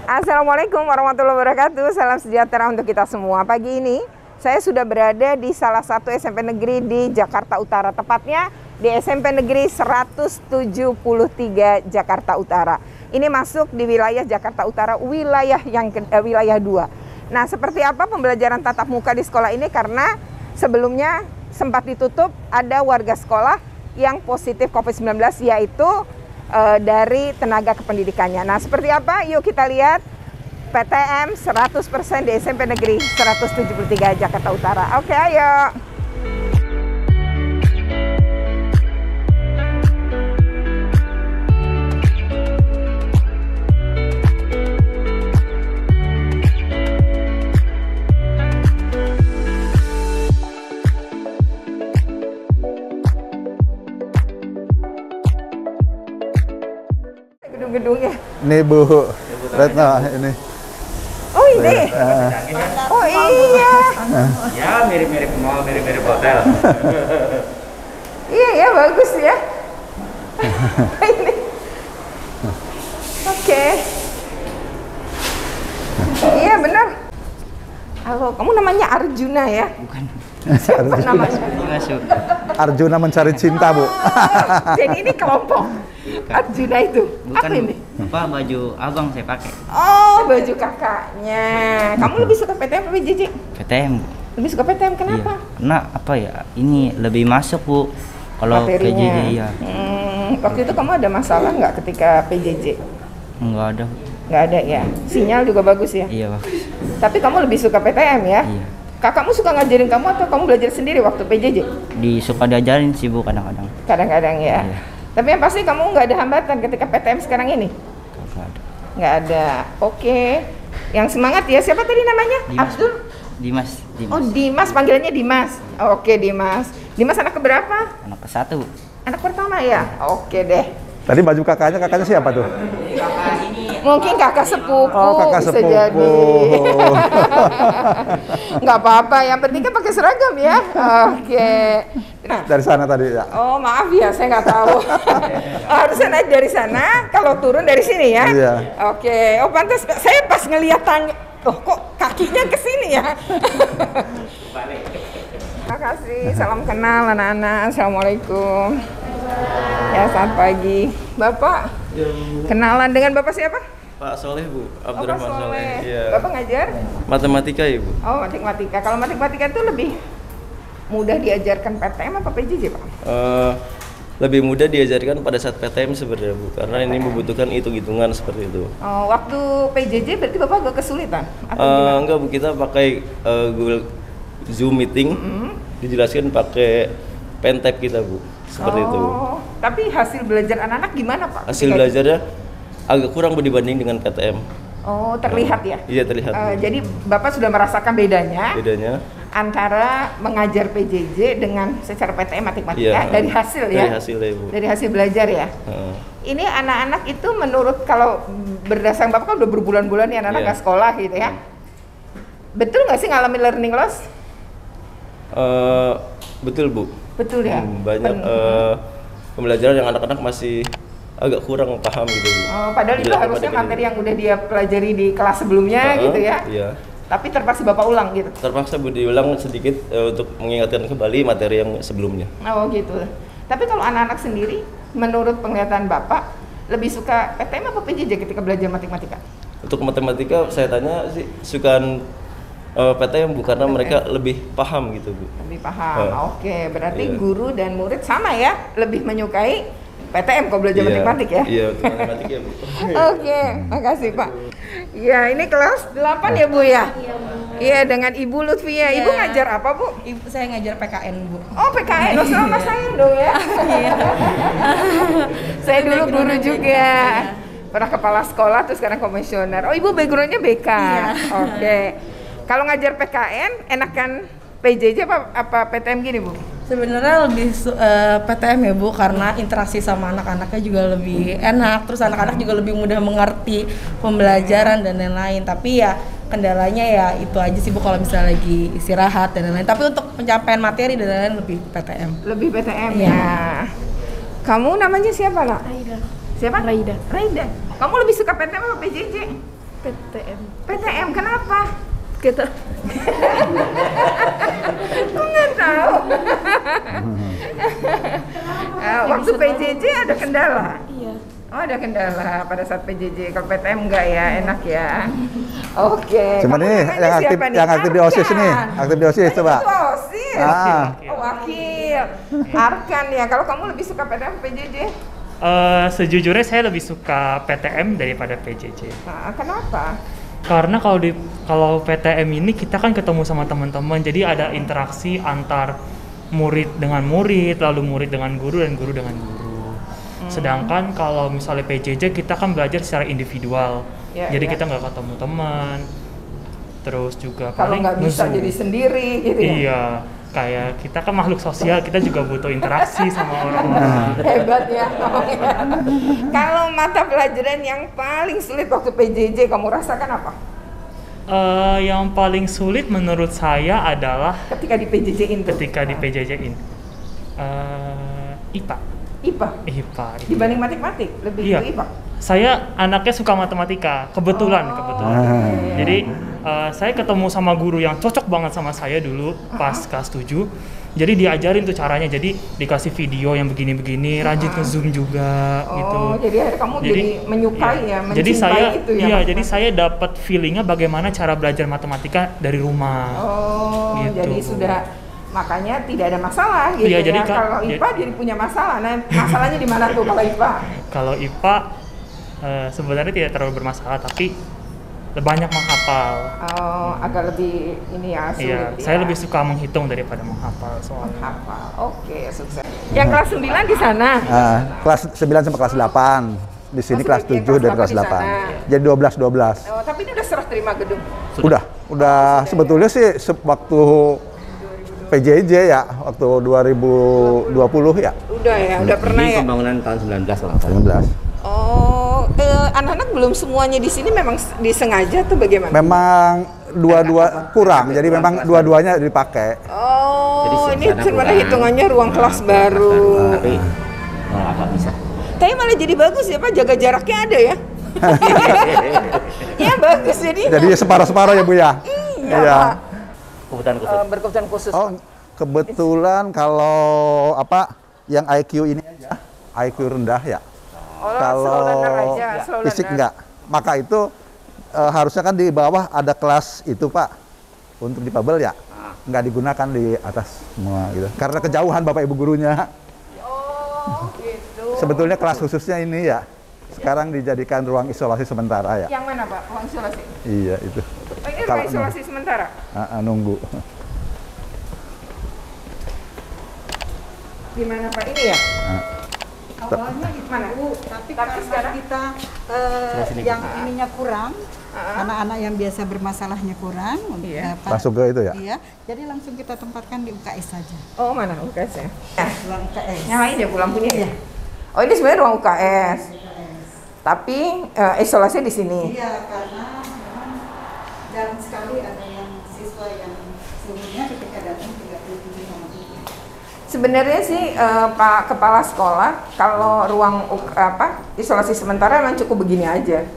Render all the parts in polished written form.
Assalamualaikum warahmatullahi wabarakatuh. Salam sejahtera untuk kita semua. Pagi ini saya sudah berada di salah satu SMP negeri di Jakarta Utara, tepatnya di SMP Negeri 173 Jakarta Utara. Ini masuk di wilayah Jakarta Utara, wilayah 2. Nah, seperti apa pembelajaran tatap muka di sekolah ini? Karena sebelumnya sempat ditutup, ada warga sekolah yang positif COVID-19, yaitu dari tenaga kependidikannya. Nah, seperti apa? Yuk kita lihat PTM 100% di SMP Negeri 173 Jakarta Utara. Oke, ayo. Gedung-gedungnya. Ini Bu Retno ini. Oh ini? Oh iya. Ya mirip-mirip mall, mirip-mirip hotel. Iya ya, bagus ya. Ini. Oke. Iya benar. Halo, kamu namanya Arjuna ya? Bukan. Siapa namanya? Arjuna mencari cinta, Bu. Jadi ini kelompok Arjuna itu. Bukan, Apa ini? apa baju abang saya pakai? Oh, baju kakaknya. Kamu lebih suka PTM atau PJJ? PTM. Lebih suka PTM, kenapa? Iya. Karena apa ya? Ini lebih masuk, Bu. Kalau PJJ ya. Waktu itu kamu ada masalah nggak ketika PJJ? Enggak ada. Nggak ada ya? Sinyal juga bagus ya? Iya, bagus. Tapi kamu lebih suka PTM ya? Iya. Kakakmu suka ngajarin kamu atau kamu belajar sendiri waktu PJJ? Suka diajarin sih, Bu, kadang-kadang. Kadang-kadang ya? Iya. Tapi yang pasti kamu nggak ada hambatan ketika PTM sekarang ini? Enggak ada. Nggak ada. Oke. Yang semangat ya, siapa tadi namanya? Dimas. Abdul? Dimas. Oh, Dimas, panggilannya Dimas. Oke, Dimas. Dimas anak keberapa? Anak ke-1, Bu. Anak pertama ya? Oke deh. Tadi baju kakaknya siapa tuh? Mungkin kakak sepupu, Oh, kakak bisa sepupu. jadi. Nggak apa-apa, yang penting kan pakai seragam ya. Oke. Nah, Dari sana tadi ya. oh maaf ya, saya nggak tahu. Harusnya naik dari sana, kalau turun dari sini ya. Iya. Oke. Oh pantas, saya pas ngeliat tangga, oh kok kakinya ke sini ya. Terima kasih, salam kenal anak-anak. Assalamualaikum. Ya, selamat pagi. Bapak, kenalan dengan Bapak siapa? Pak Soleh, Bu. Oh, Pak Abdurrahman Soleh. Iya. Bapak ngajar? Matematika, Ibu. Oh, matematika. Kalau matematika itu lebih mudah diajarkan PTM apa PJJ, Pak? Lebih mudah diajarkan pada saat PTM sebenarnya, Bu. Karena ini membutuhkan hitung-hitungan seperti itu. Oh, waktu PJJ berarti Bapak agak kesulitan? Atau gimana? Enggak, Bu. Kita pakai Google Zoom meeting. Dijelaskan pakai pen tab kita, Bu. Seperti itu. Tapi hasil belajar anak-anak gimana, Pak? Hasil belajarnya agak kurang, Bu, dibanding dengan PTM. Oh, terlihat ya? Iya, terlihat. Jadi Bapak sudah merasakan bedanya antara mengajar PJJ dengan secara PTM matematika dari hasil ya? Dari hasil ya, Bu. Dari hasil belajar ya? Ini anak-anak itu menurut, kalau berdasarkan Bapak kan udah berbulan-bulan nih anak-anak nggak sekolah gitu ya? Betul nggak sih ngalamin learning loss? Betul, Bu. Betul ya? Banyak pembelajaran yang anak-anak masih agak kurang paham gitu, Bu. Oh, padahal itu harusnya materi yang udah dia pelajari di kelas sebelumnya gitu ya? Iya. Tapi terpaksa Bapak ulang gitu? Terpaksa, Bu, diulang sedikit untuk mengingatkan kembali materi yang sebelumnya. Oh gitu. Tapi kalau anak-anak sendiri, menurut penglihatan Bapak, lebih suka PTM apa PJJ ketika belajar matematika? Untuk matematika saya tanya sih sukaan PTM, Bu, karena mereka lebih paham gitu, Bu. Lebih paham. Oke, berarti Iya. guru dan murid sama ya, lebih menyukai PTM kalau belajar matematik ya? Iya, untuk matematik ya, Bu. Oke, makasih Pak. Ya, ini kelas 8 ya, Bu ya? Iya, dengan Ibu Lutfia. Ibu ngajar apa, Bu? Ibu saya ngajar PKN, Bu. Oh, PKN. Oh, sama saya dong ya. Saya dulu guru juga. Pernah kepala sekolah, terus sekarang komisioner. Oh, Ibu background-nya BK. Oke. Kalau ngajar PKN, enakan PJJ apa PTM gini, Bu? Sebenarnya lebih PTM ya, Bu, karena interaksi sama anak-anaknya juga lebih enak. Terus anak-anak juga lebih mudah mengerti pembelajaran dan lain-lain. Tapi ya kendalanya ya itu aja sih, Bu, kalau misalnya lagi istirahat dan lain-lain. Tapi untuk pencapaian materi dan lain-lain lebih PTM. Lebih PTM ya. Kamu namanya siapa, Nak? Raida. Siapa? Raida. Raida. Kamu lebih suka PTM apa PJJ? PTM. PTM kenapa? Kita Kok nggak tahu? Waktu PJJ ada kendala? iya. Oh, ada kendala pada saat PJJ. Kalau PTM enggak ya, enak ya. Oke. Cuman Kamu ini namanya yang aktif siapa nih? yang aktif di OSIS nih. Arkan. Aktif di OSIS coba. Itu OSIS. Ah. Oh, wakil. Arkan ya. Kalau kamu lebih suka PTM atau PJJ? Sejujurnya saya lebih suka PTM daripada PJJ. Nah, kenapa? Karena kalau PTM ini kita kan ketemu sama teman-teman, jadi ada interaksi antar murid dengan murid, lalu murid dengan guru dan guru dengan guru. Sedangkan kalau misalnya PJJ kita kan belajar secara individual, Ya, jadi ya. kita nggak ketemu teman. Terus juga Kalau paling nggak bisa nge-Zoom. jadi sendiri gitu ya? Iya, kayak kita kan makhluk sosial, kita juga butuh interaksi sama orang-orang. Hebat ya. Kalau mata pelajaran yang paling sulit waktu PJJ kamu rasakan apa? Yang paling sulit menurut saya adalah Ketika di PJJ-in tuh? ketika di PJJ-in IPA. IPA? IPA. Dibanding matematik? Lebih Iya. ke IPA? Saya anaknya suka matematika, kebetulan. Jadi saya ketemu sama guru yang cocok banget sama saya dulu pas kelas 7. Jadi diajarin tuh caranya, jadi dikasih video yang begini-begini, rajin ke Zoom juga gitu. Oh, jadi akhirnya kamu jadi menyukai ya, mencintai jadi saya, itu ya? iya, jadi saya dapat feelingnya bagaimana cara belajar matematika dari rumah. Oh, Gitu. jadi sudah, makanya tidak ada masalah gitu Iya, ya. jadi Kalau IPA jadi punya masalah. Nah, masalahnya di mana tuh kalau IPA? Kalau IPA sebenarnya tidak terlalu bermasalah, tapi banyak menghafal. Oh, agak lebih ini ya, sulit Iya, ya. saya lebih suka menghitung daripada menghafal soalnya. Menghafal. Oke, sukses. Yang kelas 9 di sana? Kelas 9 sampai kelas 8. Di sini Oh, kelas seperti 7 dan kelas kelas 8 di 8. Jadi 12. Oh, tapi ini udah serah terima gedung. Udah sebetulnya sih waktu PJJ ya, waktu 2020 ya. Udah ya, udah pernah Ini ya. pembangunan tahun 19 lah. 19. Oh, anak-anak belum semuanya di sini memang disengaja tuh bagaimana? Memang dua-dua kurang, jadi memang dua-duanya dipakai. Oh, Jadi ini sana sebenarnya kurang. hitungannya ruang kelas baru. Tapi apa bisa? Tapi malah jadi bagus ya Pak, jaga jaraknya ada ya. Iya bagus jadi. Jadi separuh-separuh ya Bu ya. Iya, Pak. Kebutuhan khusus. Berkebutuhan khusus. Oh, kebetulan kalau yang IQ ini aja, IQ rendah ya. Oh, Kalau slow learner aja, slow fisik learner. enggak. Maka itu harusnya kan di bawah ada kelas itu Pak. Untuk difabel ya. Nggak digunakan di atas semua gitu. Karena kejauhan Bapak Ibu gurunya. Oh, gitu. Sebetulnya kelas khususnya ini ya. Sekarang dijadikan ruang isolasi sementara ya. Yang mana Pak? Ruang isolasi. Iya itu. Oh, ini Kalau ruang isolasi sementara. Nunggu. Di mana Pak? Ini ya? Awalnya itu, Mana? tapi Tapi karena sekarang? kita yang ininya kurang, anak-anak yang biasa bermasalahnya kurang, Iya. Langsung ke itu ya. iya, jadi langsung kita tempatkan di UKS saja. Oh, mana UKS ya? Ruang UKS. Nyalain ya pulang punya ya? Oh, ini sebenarnya ruang UKS. Tapi isolasi di sini. Iya, karena memang jarang sekali ada yang siswa yang sebelumnya ketika datang 37,7. Sebenarnya sih Pak Kepala Sekolah, kalau ruang isolasi sementara memang cukup begini aja.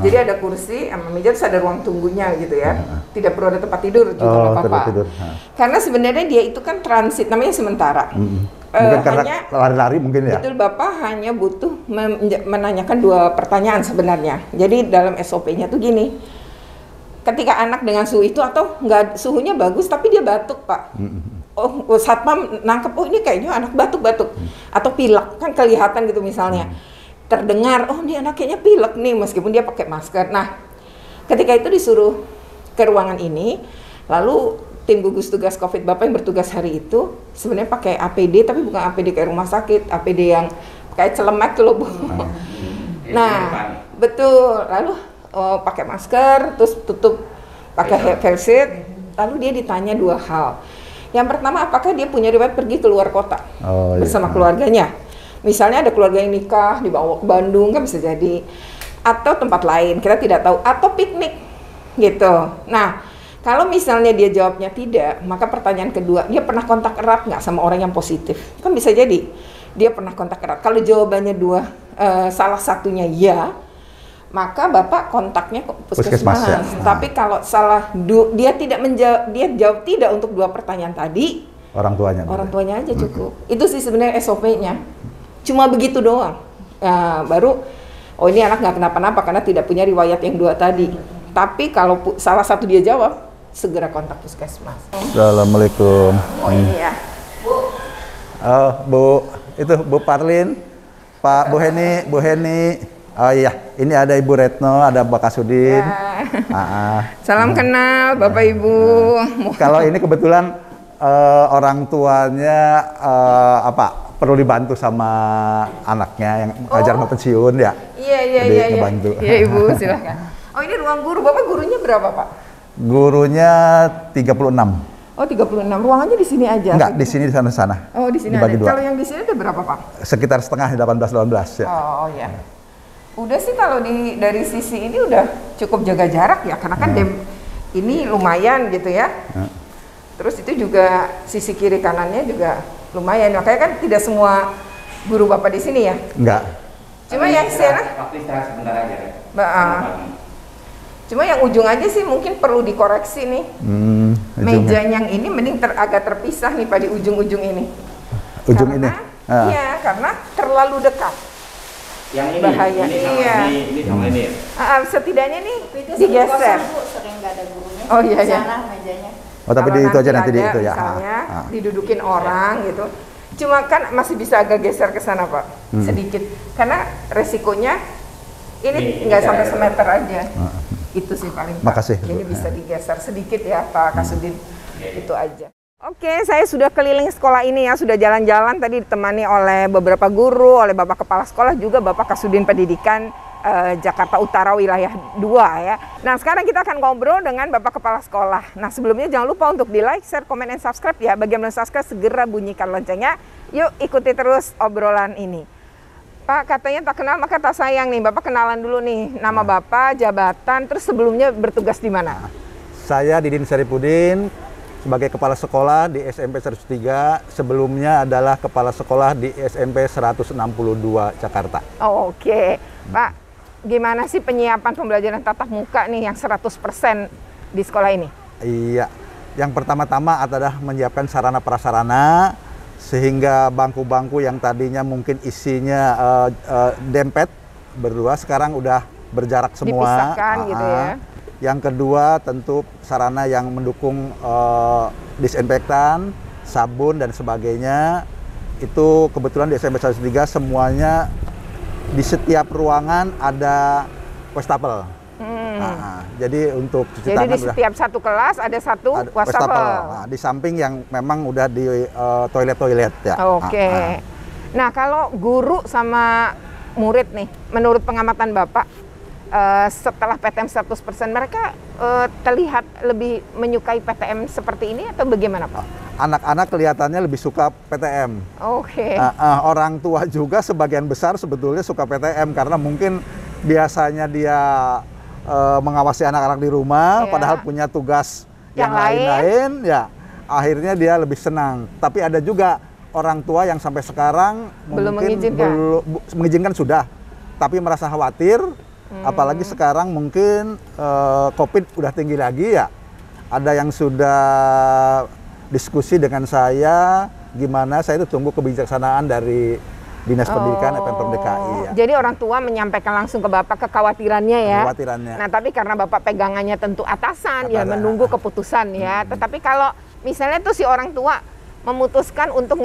Jadi ada kursi sama meja, terus ada ruang tunggunya gitu ya. Tidak perlu ada tempat tidur juga nggak apa-apa. tempat tidur. Karena sebenarnya dia itu kan transit, namanya sementara. Mungkin karena hanya lari-lari mungkin ya. betul Bapak hanya butuh menanyakan 2 pertanyaan sebenarnya. Jadi dalam SOP-nya tuh gini. Ketika anak dengan suhu itu atau nggak suhunya bagus tapi dia batuk Pak. Oh, satpam nangkep, oh ini kayaknya anak batuk-batuk atau pilek, kan kelihatan gitu misalnya. Terdengar, oh ini anak kayaknya pilek nih meskipun dia pakai masker. Nah, ketika itu disuruh ke ruangan ini, lalu tim gugus tugas COVID Bapak yang bertugas hari itu sebenarnya pakai APD tapi bukan APD kayak rumah sakit, APD yang kayak celemek tuh loh Bu. Nah, betul. Lalu pakai masker, terus tutup pakai face shield. Lalu dia ditanya 2 hal. Yang pertama, apakah dia punya riwayat pergi keluar kota bersama keluarganya? Misalnya ada keluarga yang nikah dibawa ke Bandung, kan bisa jadi. Atau tempat lain, kita tidak tahu. Atau piknik, gitu. Nah, kalau misalnya dia jawabnya tidak, maka pertanyaan kedua, dia pernah kontak erat nggak sama orang yang positif? Kan bisa jadi dia pernah kontak erat. Kalau jawabannya salah satunya ya, maka Bapak kontaknya ke Puskesmas, ya. Tapi kalau salah dia tidak menjawab, dia jawab tidak untuk 2 pertanyaan tadi, Orang tuanya. aja cukup. Itu sih sebenarnya SOP-nya. Cuma begitu doang. Ya, baru oh ini anak nggak kenapa-napa karena tidak punya riwayat yang 2 tadi. Tapi kalau salah satu dia jawab, segera kontak puskesmas. Assalamualaikum. Oh iya. Oh, Bu, itu Bu Parlin, Pak Bu Heni. Oh iya, ini ada Ibu Retno, ada Pak Kasudin. Ya. Salam kenal Bapak Ibu. Kalau ini kebetulan orang tuanya perlu dibantu sama anaknya yang ajar mau pensiun ya. Iya. Ngebantu. Iya Ibu, silahkan. Oh ini ruang guru, Bapak gurunya berapa Pak? Gurunya 36. Oh 36, ruangannya di sini aja? Enggak, di sini di sana. Oh di sini dibagi ada. 2. Kalau yang di sini ada berapa Pak? Sekitar setengah 18 ya. Oh ya. Udah sih kalau dari sisi ini udah cukup jaga jarak ya, karena kan ini lumayan gitu ya. Terus itu juga sisi kiri kanannya juga lumayan. Makanya kan tidak semua guru Bapak di sini ya? Enggak. Cuma yang sana? Waktu istirahat sebentar aja. Cuma yang ujung aja sih mungkin perlu dikoreksi nih. Meja yang ini mending agak terpisah nih Pak di ujung-ujung ini. Ini? Iya, karena terlalu dekat. Yang ini, bahaya. Ini sama ini. Setidaknya nih Itu digeser. Bu, sering nggak ada gurunya. Oh iya. Sana mejanya. Oh tapi Kalau itu aja nanti di ada itu ya. Misalnya didudukin orang gitu. Cuma kan masih bisa agak geser ke sana Pak, sedikit. Karena resikonya ini nggak sampai semeter aja. Itu sih paling Pak. Makasih. Ini bisa digeser sedikit ya Pak Kasudin. Itu aja. Oke, saya sudah keliling sekolah ini ya, sudah jalan-jalan tadi ditemani oleh beberapa guru, oleh Bapak Kepala Sekolah, juga Bapak Kasudin Pendidikan Jakarta Utara wilayah 2 ya. Nah sekarang kita akan ngobrol dengan Bapak Kepala Sekolah. Nah sebelumnya jangan lupa untuk di like, share, komen, dan subscribe ya. Bagi yang belum subscribe segera bunyikan loncengnya. Yuk ikuti terus obrolan ini. Pak katanya tak kenal maka tak sayang nih. Bapak kenalan dulu nih, nama Bapak, jabatan, terus sebelumnya bertugas di mana? Saya Didin Saripudin sebagai Kepala Sekolah di SMP 103. Sebelumnya adalah Kepala Sekolah di SMP 162 Jakarta. Oh, oke. Pak, gimana sih penyiapan pembelajaran tatap muka nih yang 100% di sekolah ini? Iya, yang pertama-tama adalah menyiapkan sarana prasarana sehingga bangku-bangku yang tadinya mungkin isinya dempet berdua sekarang udah berjarak semua. Dipisahkan gitu ya. Yang kedua tentu sarana yang mendukung disinfektan, sabun dan sebagainya. Itu kebetulan di SMP 103 semuanya di setiap ruangan ada wastafel. Jadi untuk cuci tangan di setiap satu kelas ada satu wastafel. Nah, di samping yang memang udah di toilet-toilet ya. Oke. Nah kalau guru sama murid nih, menurut pengamatan Bapak, setelah PTM 100% mereka terlihat lebih menyukai PTM seperti ini atau bagaimana Pak? Anak-anak kelihatannya lebih suka PTM. Oke. Orang tua juga sebagian besar sebetulnya suka PTM karena mungkin biasanya dia mengawasi anak-anak di rumah, padahal punya tugas yang lain-lain, ya akhirnya dia lebih senang. Tapi ada juga orang tua yang sampai sekarang belum mungkin mengizinkan sudah, tapi merasa khawatir, apalagi sekarang mungkin COVID udah tinggi lagi ya. Ada yang sudah diskusi dengan saya, gimana saya itu tunggu kebijaksanaan dari Dinas Pendidikan Pemprov DKI ya. Jadi orang tua menyampaikan langsung ke Bapak kekhawatirannya ya. Kekhawatirannya. Nah, tapi karena Bapak pegangannya tentu atasan ya menunggu keputusan ya. Tetapi kalau misalnya tuh si orang tua memutuskan untuk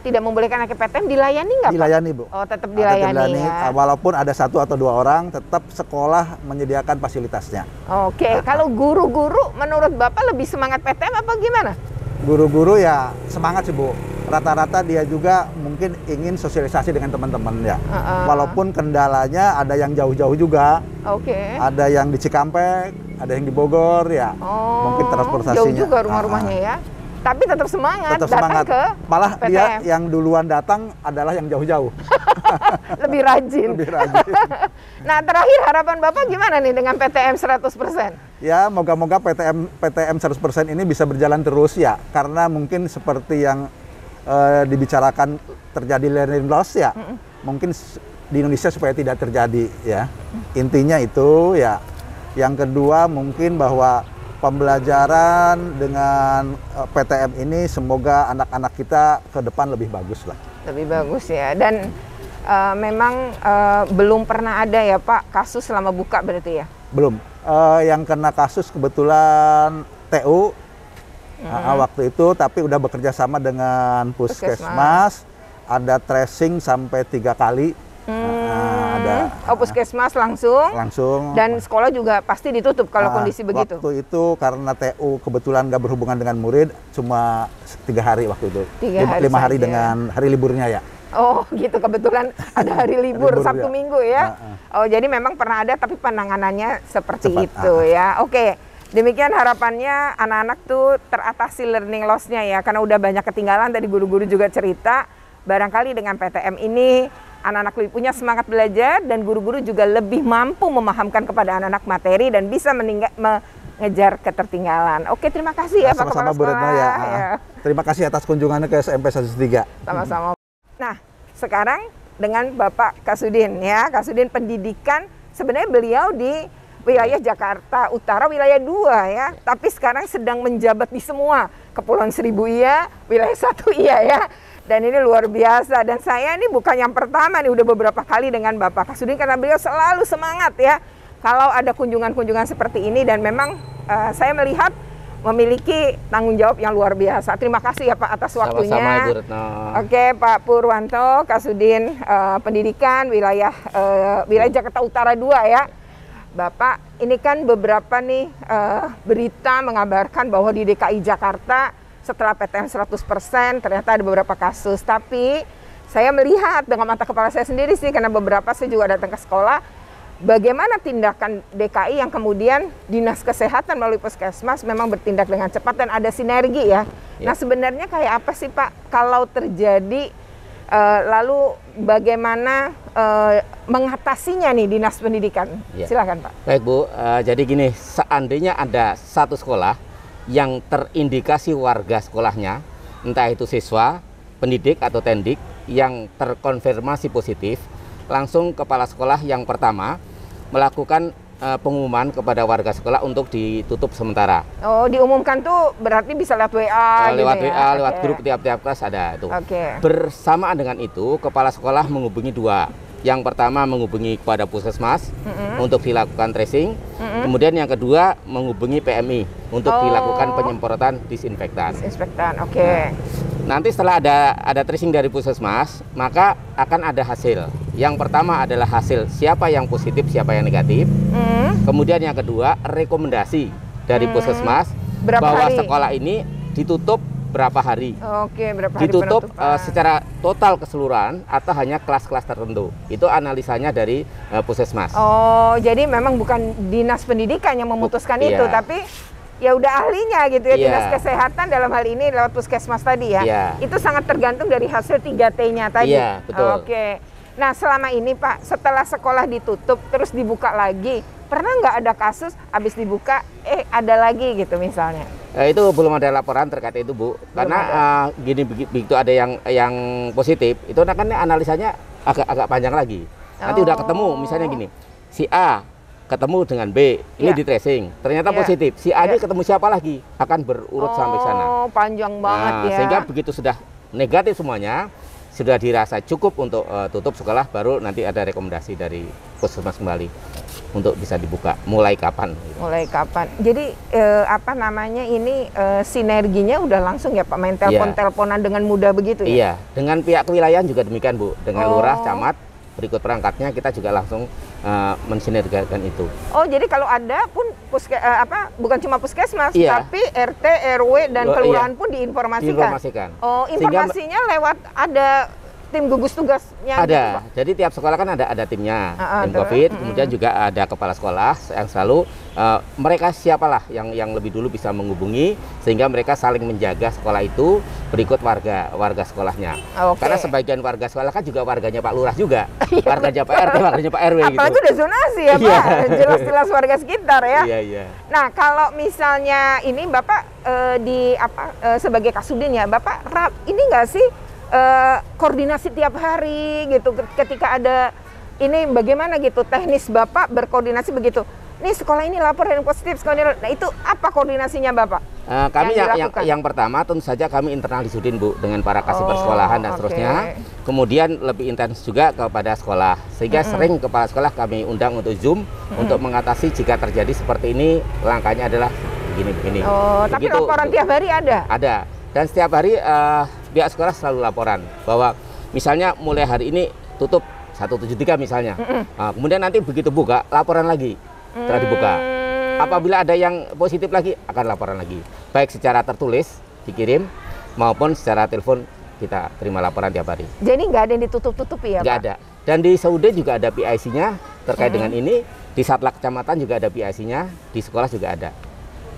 tidak membolehkan anak PTM, dilayani nggak Pak? Dilayani Bu. Oh tetap dilayani ya. Walaupun ada 1 atau 2 orang, tetap sekolah menyediakan fasilitasnya. Oke, kalau guru-guru menurut Bapak lebih semangat PTM apa gimana? Guru-guru ya semangat sih Bu. Rata-rata dia juga mungkin ingin sosialisasi dengan teman-teman ya. Walaupun kendalanya ada yang jauh-jauh juga. Oke. Ada yang di Cikampek, ada yang di Bogor ya. Mungkin transportasinya. Jauh juga rumah-rumahnya ya. Tapi tetap semangat datang ke malah PTM. Dia yang duluan datang adalah yang jauh-jauh. Lebih rajin. Lebih rajin. Nah, terakhir harapan Bapak gimana nih dengan PTM 100%? Ya, moga-moga PTM 100% ini bisa berjalan terus ya. Karena mungkin seperti yang dibicarakan terjadi learning loss ya. Mungkin di Indonesia supaya tidak terjadi ya. Intinya itu ya. Yang kedua mungkin bahwa pembelajaran dengan PTM ini semoga anak-anak kita ke depan lebih bagus lah. Lebih bagus ya. Dan memang belum pernah ada ya Pak kasus selama buka berarti ya? Belum. Yang kena kasus kebetulan TU waktu itu, tapi udah bekerja sama dengan Puskesmas. Ada tracing sampai 3 kali. Ada Puskesmas langsung. Dan sekolah juga pasti ditutup kalau kondisi begitu. Waktu itu karena TU kebetulan nggak berhubungan dengan murid, cuma 3 hari waktu itu. 5 hari dengan hari liburnya ya. Oh gitu, kebetulan ada hari libur Sabtu Minggu ya. Oh jadi memang pernah ada tapi penanganannya seperti itu ya. Oke, demikian harapannya anak-anak tuh teratasi learning loss-nya ya. Karena udah banyak ketinggalan, tadi guru-guru juga cerita. Barangkali dengan PTM ini anak-anak lebih punya semangat belajar dan guru-guru juga lebih mampu memahamkan kepada anak-anak materi dan bisa mengejar ketertinggalan. Oke, terima kasih ya Pak Kepala Sama-sama Bu Retno ya. Terima kasih atas kunjungannya ke SMP 113. Sama-sama. Nah, sekarang dengan Bapak Kasudin ya, Kasudin Pendidikan, sebenarnya beliau di wilayah Jakarta Utara, wilayah 2 ya, tapi sekarang sedang menjabat di semua. Kepulauan Seribu iya, wilayah 1 iya ya. Dan ini luar biasa, dan saya ini bukan yang pertama nih, udah beberapa kali dengan Bapak Kasudin karena beliau selalu semangat ya kalau ada kunjungan-kunjungan seperti ini, dan memang saya melihat memiliki tanggung jawab yang luar biasa. Terima kasih ya Pak atas waktunya. Sama-sama Ibu Retno. Oke, Pak Purwanto, Kasudin Pendidikan wilayah Jakarta Utara 2 ya. Bapak, ini kan beberapa nih berita mengabarkan bahwa di DKI Jakarta setelah PTM 100% ternyata ada beberapa kasus. Tapi saya melihat dengan mata kepala saya sendiri sih, karena beberapa saya juga datang ke sekolah, bagaimana tindakan DKI yang kemudian Dinas Kesehatan melalui Puskesmas memang bertindak dengan cepat dan ada sinergi ya. Nah sebenarnya kayak apa sih Pak kalau terjadi, lalu bagaimana mengatasinya nih Dinas Pendidikan? Silakan Pak. Baik Bu, jadi gini, seandainya ada satu sekolah yang terindikasi warga sekolahnya, entah itu siswa, pendidik atau tendik yang terkonfirmasi positif, langsung kepala sekolah yang pertama melakukan pengumuman kepada warga sekolah untuk ditutup sementara. Oh, diumumkan tuh berarti bisa lewat WA lewat gitu WA, ya? lewat grup tiap-tiap kelas ada itu. Oke. Bersamaan dengan itu, kepala sekolah menghubungi 2. Yang pertama menghubungi kepada Puskesmas untuk dilakukan tracing. Kemudian yang kedua menghubungi PMI untuk dilakukan penyemprotan disinfektan. Disinfektan, oke. Nanti setelah ada tracing dari Puskesmas, maka akan ada hasil. Yang pertama adalah hasil siapa yang positif, siapa yang negatif. Kemudian yang kedua rekomendasi dari Puskesmas bahwa sekolah ini ditutup berapa hari. Oke, berapa hari ditutup penutupan. secara total keseluruhan atau hanya kelas-kelas tertentu. Itu analisanya dari Puskesmas. Oh, jadi memang bukan Dinas Pendidikan yang memutuskan itu, tapi ya udah ahlinya gitu ya, Dinas Kesehatan dalam hal ini lewat Puskesmas tadi ya. Itu sangat tergantung dari hasil 3T-nya tadi. Iya, betul. Oke. Nah, selama ini Pak, setelah sekolah ditutup terus dibuka lagi, pernah nggak ada kasus habis dibuka ada lagi gitu misalnya? Itu belum ada laporan terkait itu Bu, karena gini begitu ada yang positif itu kan analisanya agak panjang lagi. Nanti udah ketemu misalnya gini, si A ketemu dengan B, ini di tracing, ternyata positif. Si A ini ketemu siapa lagi, akan berurut sampai sana. Oh, panjang banget ya. Sehingga begitu sudah negatif semuanya, sudah dirasa cukup untuk tutup sekolah, baru nanti ada rekomendasi dari Puskesmas kembali untuk bisa dibuka. Mulai kapan? Mulai kapan? Jadi apa namanya ini sinerginya udah langsung ya Pak, main telepon-teleponan dengan mudah begitu ya? Iya, dengan pihak kewilayahan juga demikian Bu, dengan lurah, camat, berikut perangkatnya kita juga langsung mensinergikan itu. Oh, jadi kalau ada pun bukan cuma Puskesmas, tapi RT, RW dan kelurahan pun diinformasikan. Oh, informasinya lewat ada tim gugus tugasnya? Ada, gitu, jadi tiap sekolah kan ada timnya, tim COVID, kemudian juga ada kepala sekolah yang selalu mereka siapalah yang lebih dulu bisa menghubungi sehingga mereka saling menjaga sekolah itu berikut warga sekolahnya. Karena sebagian warga sekolah kan juga warganya Pak Lurah juga, warganya Pak RT, warganya Pak RW. Apalagi udah zonasi ya Pak, jelas-jelas warga sekitar ya. Iya. Nah kalau misalnya ini Bapak sebagai Kasudin ya, Bapak ini nggak sih koordinasi tiap hari gitu ketika ada ini bagaimana gitu teknis Bapak berkoordinasi begitu? Nih sekolah ini lapor yang positif, sekolah ini, nah itu apa koordinasinya Bapak? Kami yang pertama tentu saja kami internal di Sudin Bu dengan para kasih persekolahan dan seterusnya. Kemudian lebih intens juga kepada sekolah sehingga sering kepala sekolah kami undang untuk Zoom untuk mengatasi jika terjadi seperti ini langkahnya adalah begini. Oh, tapi laporan tiap hari ada? Ada, dan setiap hari pihak sekolah selalu laporan bahwa misalnya mulai hari ini tutup 173 misalnya. Kemudian nanti begitu buka laporan lagi setelah dibuka. Apabila ada yang positif lagi akan laporan lagi. Baik secara tertulis dikirim maupun secara telepon kita terima laporan tiap hari. Jadi nggak ada yang ditutup-tutupi ya Nggak Pak? ada. Dan di Saude juga ada PIC-nya terkait dengan ini. Di Satlak Kecamatan juga ada PIC-nya. Di sekolah juga ada.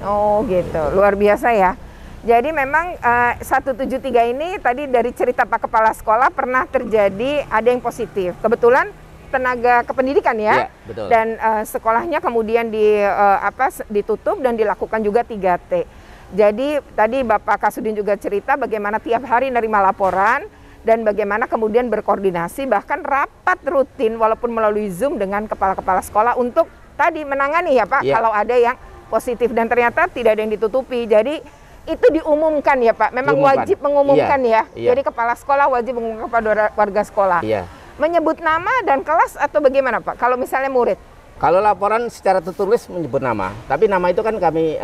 Oh gitu, luar biasa ya. Jadi memang 173 ini tadi dari cerita Pak Kepala Sekolah pernah terjadi ada yang positif. Kebetulan tenaga kependidikan ya, betul. Dan sekolahnya kemudian ditutup dan dilakukan juga 3T. Jadi tadi Bapak Kasudin juga cerita bagaimana tiap hari nerima laporan dan bagaimana kemudian berkoordinasi bahkan rapat rutin walaupun melalui Zoom dengan kepala-kepala sekolah untuk tadi menangani ya Pak kalau ada yang positif dan ternyata tidak ada yang ditutupi. Jadi itu diumumkan ya Pak, memang wajib mengumumkan ya. Jadi kepala sekolah wajib mengumumkan kepada warga sekolah. Menyebut nama dan kelas atau bagaimana Pak? Kalau misalnya murid? Kalau laporan secara tertulis menyebut nama, tapi nama itu kan kami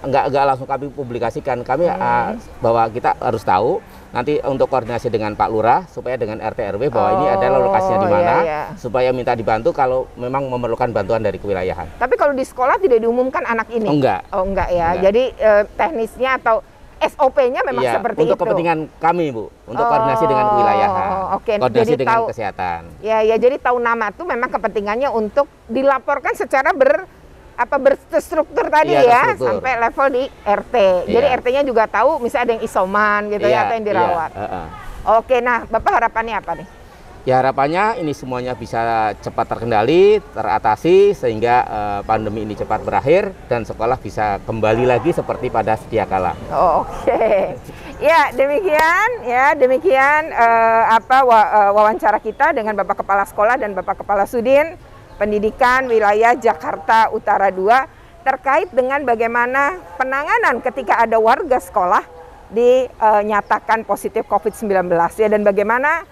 nggak langsung kami publikasikan. Kami bahwa kita harus tahu nanti untuk koordinasi dengan Pak Lurah supaya dengan RT RW bahwa ini adalah lokasinya di mana, supaya minta dibantu kalau memang memerlukan bantuan dari kewilayahan. Tapi kalau di sekolah tidak diumumkan anak ini? Enggak. Oh enggak ya. Enggak. Jadi teknisnya atau SOP-nya memang seperti untuk itu. Untuk kepentingan kami Bu, untuk koordinasi dengan kewilayahan, koordinasi jadi dengan kesehatan. Ya, jadi tahu nama itu memang kepentingannya untuk dilaporkan secara berstruktur tadi terstruktur. Sampai level di RT. Jadi RT-nya juga tahu misalnya ada yang isoman gitu ya atau yang dirawat. Oke, nah Bapak harapannya apa nih? Ya harapannya ini semuanya bisa cepat terkendali, teratasi sehingga pandemi ini cepat berakhir dan sekolah bisa kembali lagi seperti pada sedia kala. Oke. Ya, demikian wawancara kita dengan Bapak Kepala Sekolah dan Bapak Kepala Sudin Pendidikan Wilayah Jakarta Utara 2 terkait dengan bagaimana penanganan ketika ada warga sekolah dinyatakan positif COVID-19 ya, dan bagaimana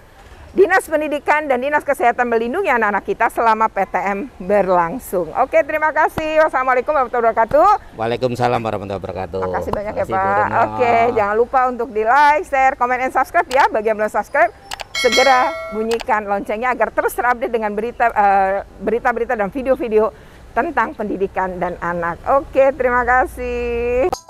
Dinas Pendidikan dan Dinas Kesehatan melindungi anak-anak kita selama PTM berlangsung. Oke, terima kasih. Wassalamualaikum warahmatullahi wabarakatuh. Waalaikumsalam warahmatullahi wabarakatuh. Terima kasih banyak ya Pak. Oke, jangan lupa untuk di like, share, komen, dan subscribe ya. Bagi yang belum subscribe, segera bunyikan loncengnya agar terus terupdate dengan berita-berita dan video-video tentang pendidikan dan anak. Oke, terima kasih.